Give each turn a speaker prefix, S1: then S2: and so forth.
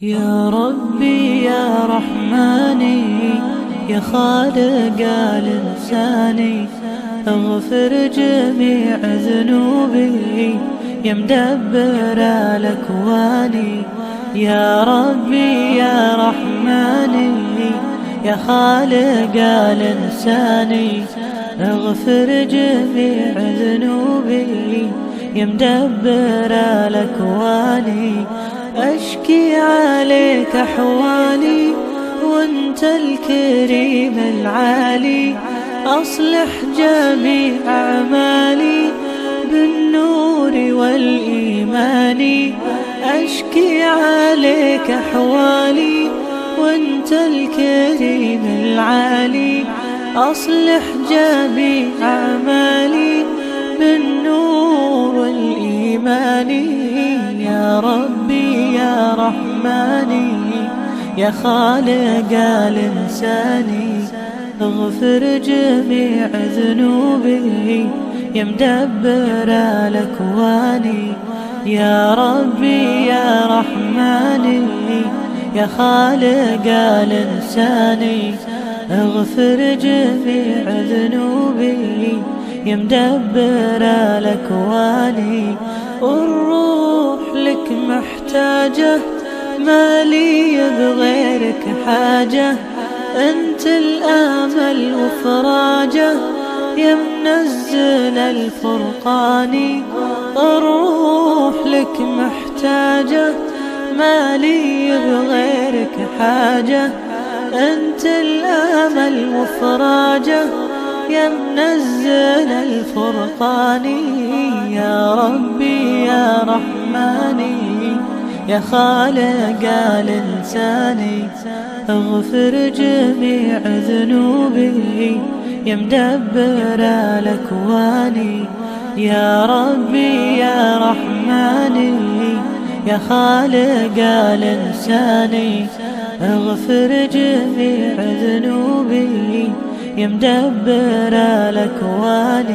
S1: يا ربي يا رحماني يا خالق الإنسان، اغفر جميع ذنوبي يا مدبر الأكوان. يا ربي يا رحماني يا خالق الإنسان، اغفر جميع ذنوبي يا مدبر الأكوان. أشكي عليك أحوالي وانت الكريم العالي، أصلح جميع أعمالي بالنور والإيمان. أشكي عليك أحوالي وانت الكريم العالي، أصلح جميع أعمالي بالنور والإيمان. يا ربي يا رحماني يا خالق الإنسان، اغفر جميع ذنوبي يا مدبر الأكوان. يا ربي يا رحماني يا خالق الإنسان، اغفر جميع ذنوبي يا مدبر الأكوان. الروح لك محتاجة ما لي بغيرك حاجة، انت الامل وفراجه يا منزل الفرقان. الروح لك محتاجة ما لي بغيرك حاجة، انت الامل وفراجه يا منزل الفرقان. يا ربي يا رحماني يا خالق الإنسان، اغفر جميع ذنوبي يا مدبر الأكوان. يا ربي يا رحماني يا خالق الإنسان، اغفر جميع ذنوبي يا مدبر الأكوان.